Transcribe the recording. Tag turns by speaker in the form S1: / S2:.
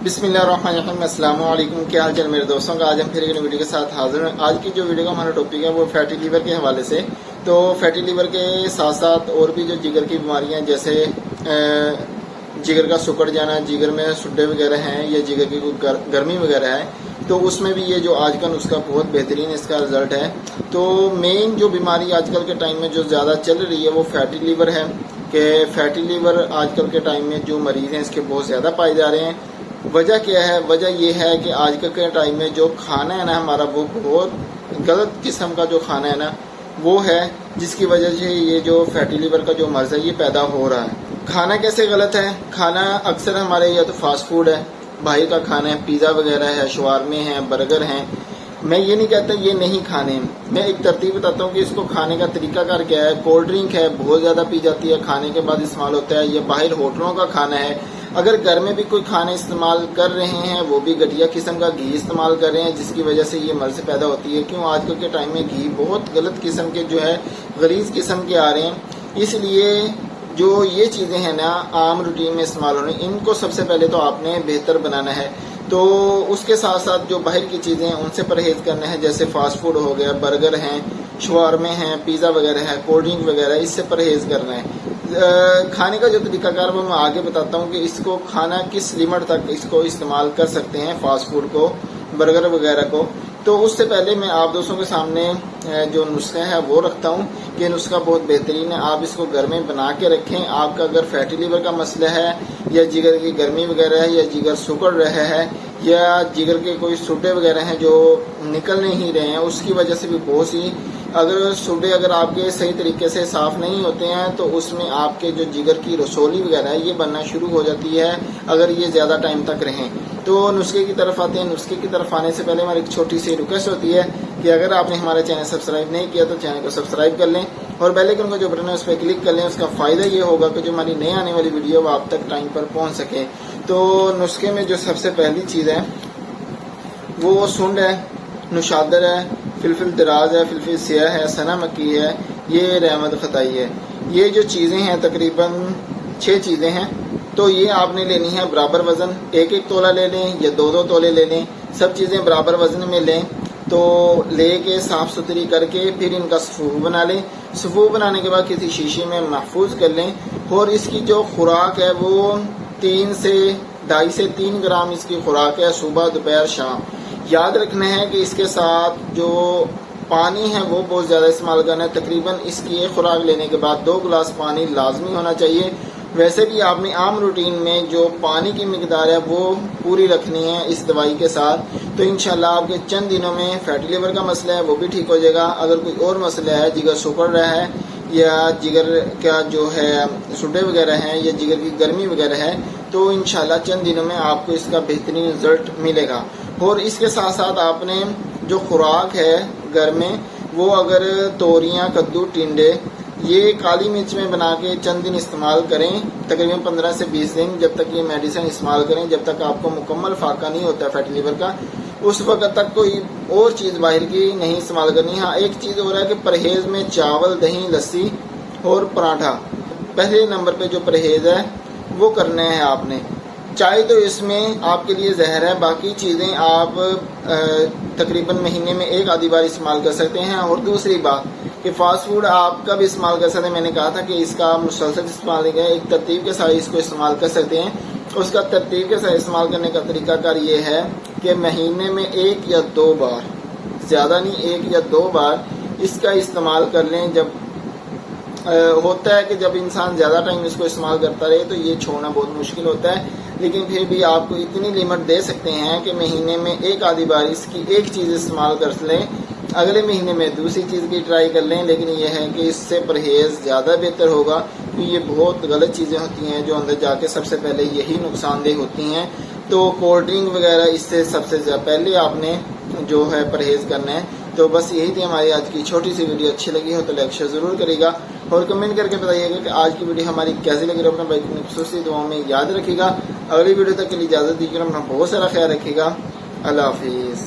S1: بسم اللہ الرحمن الرحیم۔ السلام علیکم، کیا حال چال میرے دوستوں کا۔ آج ہم پھر ایک ویڈیو کے ساتھ حاضر ہیں۔ آج کی جو ویڈیو کا ہمارا ٹاپک ہے وہ فیٹی لیور کے حوالے سے۔ تو فیٹی لیور کے ساتھ ساتھ اور بھی جو جگر کی بیماریاں جیسے جگر کا سکڑ جانا، جگر میں سڈے وغیرہ ہیں یا جگر کی کوئی گرمی وغیرہ ہے، تو اس میں بھی یہ جو آج کا نسخہ بہت بہترین اس کا رزلٹ ہے۔ تو مین جو بیماری آج کل کے ٹائم میں جو زیادہ چل رہی ہے وہ فیٹی لیور ہے، کہ فیٹی لیور آج کل کے ٹائم میں جو مریض ہیں اس کے بہت زیادہ پائے جا رہے ہیں۔ وجہ کیا ہے؟ وجہ یہ ہے کہ آج کل کے ٹائم میں جو کھانا ہے نا ہمارا، وہ بہت غلط قسم کا جو کھانا ہے نا وہ ہے، جس کی وجہ سے یہ جو فیٹی لیور کا جو مرض ہے یہ پیدا ہو رہا ہے۔ کھانا کیسے غلط ہے؟ کھانا اکثر ہمارے یا تو فاسٹ فوڈ ہے، باہر کا کھانا ہے، پیزا وغیرہ ہے، شوارمے ہیں، برگر ہیں۔ میں یہ نہیں کہتا یہ نہیں کھانے، میں ایک ترتیب بتاتا ہوں کہ اس کو کھانے کا طریقہ کار کیا ہے۔ کولڈ ڈرنک ہے، بہت زیادہ پی جاتی ہے، کھانے کے بعد استعمال ہوتا ہے، یا باہر ہوٹلوں کا کھانا ہے۔ اگر گھر میں بھی کوئی کھانا استعمال کر رہے ہیں وہ بھی گھٹیا قسم کا گھی استعمال کر رہے ہیں، جس کی وجہ سے یہ مرض پیدا ہوتی ہے۔ کیوں؟ آج کل کے ٹائم میں گھی بہت غلط قسم کے جو ہے غلیظ قسم کے آ رہے ہیں، اس لیے جو یہ چیزیں ہیں نا عام روٹین میں استعمال ہونے، ان کو سب سے پہلے تو آپ نے بہتر بنانا ہے۔ تو اس کے ساتھ ساتھ جو باہر کی چیزیں ہیں ان سے پرہیز کرنا ہے، جیسے فاسٹ فوڈ ہو گیا، برگر ہیں، شوارمے ہیں، پیزا وغیرہ ہے، کولڈ ڈرنک وغیرہ، اس سے پرہیز کرنا ہے۔ کھانے کا جو طریقہ کار وہ میں آگے بتاتا ہوں کہ اس کو کھانا کس لیمٹ تک اس کو استعمال کر سکتے ہیں، فاسٹ فوڈ کو، برگر وغیرہ کو۔ تو اس سے پہلے میں آپ دوستوں کے سامنے جو نسخہ ہے وہ رکھتا ہوں کہ نسخہ بہت بہترین ہے، آپ اس کو گھر میں بنا کے رکھیں۔ آپ کا اگر فیٹی لیور کا مسئلہ ہے، یا جگر کی گرمی وغیرہ ہے، یا جگر سکڑ رہا ہے، یا جگر کے کوئی سڈے وغیرہ ہیں جو نکل نہیں رہے ہیں، اس کی وجہ سے بھی بہت سی اگر آپ کے صحیح طریقے سے صاف نہیں ہوتے ہیں تو اس میں آپ کے جو جگر کی رسولی وغیرہ ہے یہ بننا شروع ہو جاتی ہے، اگر یہ زیادہ ٹائم تک رہیں۔ تو نسخے کی طرف آتے ہیں۔ نسخے کی طرف آنے سے پہلے ہماری ایک چھوٹی سی ریکویسٹ ہوتی ہے کہ اگر آپ نے ہمارا چینل سبسکرائب نہیں کیا تو چینل کو سبسکرائب کر لیں، اور بیل آئیکن کا جو بٹن ہے اس پہ کلک کر لیں۔ اس کا فائدہ یہ ہوگا کہ جو ہماری نئی آنے والی ویڈیو وہ آپ تک ٹائم پر پہنچ سکے۔ تو نسخے میں جو سب سے پہلی چیز ہے وہ سنڈ ہے، نشادر ہے، فلفل دراز ہے، فلفل سیاہ ہے، سنا مکی ہے، یہ رحمت خطائی ہے۔ یہ جو چیزیں ہیں تقریباً 6 چیزیں ہیں، تو یہ آپ نے لینی ہے برابر وزن، 1 تولہ لے لیں یا 2 تولے لے لیں، سب چیزیں برابر وزن میں لیں۔ تو لے کے صاف ستھری کر کے پھر ان کا صفوف بنا لیں۔ صفوف بنانے کے بعد کسی شیشے میں محفوظ کر لیں، اور اس کی جو خوراک ہے وہ 2.5 سے 3 گرام اس کی خوراک ہے، صبح دوپہر شام۔ یاد رکھنا ہے کہ اس کے ساتھ جو پانی ہے وہ بہت زیادہ استعمال کرنا ہے۔ تقریباً اس کی ایک خوراک لینے کے بعد 2 گلاس پانی لازمی ہونا چاہیے۔ ویسے بھی آپ نے عام روٹین میں جو پانی کی مقدار ہے وہ پوری رکھنی ہے اس دوائی کے ساتھ، تو انشاءاللہ آپ کے چند دنوں میں فیٹی لیور کا مسئلہ ہے وہ بھی ٹھیک ہو جائے گا۔ اگر کوئی اور مسئلہ ہے، جگر سکڑ رہا ہے، یا جگر کا جو ہے سڈے وغیرہ ہیں، یا جگر کی گرمی وغیرہ ہے، تو انشاءاللہ چند دنوں میں آپ کو اس کا بہترین رزلٹ ملے گا۔ اور اس کے ساتھ ساتھ آپ نے جو خوراک ہے گھر میں، وہ اگر توریاں، کدو، ٹنڈے، یہ کالی مرچ میں بنا کے چند دن استعمال کریں، تقریباً 15 سے 20 دن، جب تک یہ میڈیسن استعمال کریں، جب تک آپ کو مکمل فاقہ نہیں ہوتا فیٹی لیور کا، اس وقت تک کوئی اور چیز باہر کی نہیں استعمال کرنی۔ ہاں ایک چیز ہو رہا ہے کہ پرہیز میں چاول، دہی، لسی اور پراٹھا، پہلے نمبر پہ جو پرہیز ہے وہ کرنا ہے آپ نے۔ چائے تو اس میں آپ کے لیے زہر ہے، باقی چیزیں آپ تقریباً مہینے میں 1 آدھی بار استعمال کر سکتے ہیں۔ اور دوسری بات کہ فاسٹ فوڈ آپ کب استعمال کر سکتے ہیں، میں نے کہا تھا کہ اس کا مسلسل استعمال نہیں ہے، ایک ترتیب کے ساتھ اس کو استعمال کر سکتے ہیں۔ اس کا ترتیب کے ساتھ استعمال کرنے کا طریقہ کار یہ ہے کہ مہینے میں 1 یا 2 بار، زیادہ نہیں، 1 یا 2 بار اس کا استعمال کر لیں۔ جب ہوتا ہے کہ جب انسان زیادہ ٹائم اس کو استعمال کرتا رہے تو یہ چھوڑنا بہت مشکل ہوتا ہے، لیکن پھر بھی آپ کو اتنی لمٹ دے سکتے ہیں کہ مہینے میں 1 آدھی بار اس کی ایک چیز استعمال کر لیں، اگلے مہینے میں دوسری چیز کی ٹرائی کر لیں۔ لیکن یہ ہے کہ اس سے پرہیز زیادہ بہتر ہوگا، کیونکہ یہ بہت غلط چیزیں ہوتی ہیں جو اندر جا کے سب سے پہلے یہی نقصان دہ ہوتی ہیں۔ تو کولڈ ڈرنک وغیرہ اس سے سب سے پہلے آپ نے جو ہے پرہیز کرنا ہے۔ تو بس یہی تھی ہماری آج کی چھوٹی سی ویڈیو۔ اچھی لگی ہو تو لائک شیئر ضرور کرے گا، اور کمنٹ کر کے بتائیے گا کہ آج کی ویڈیو ہماری کیسی لگی۔ اپنا بھائی اپنی خصوصی دعاؤں میں یاد رکھے گا۔ اگلی ویڈیو تک کے لیے اجازت دیجیے، اپنا بہت سارا خیال رکھے گا۔ اللہ حافظ۔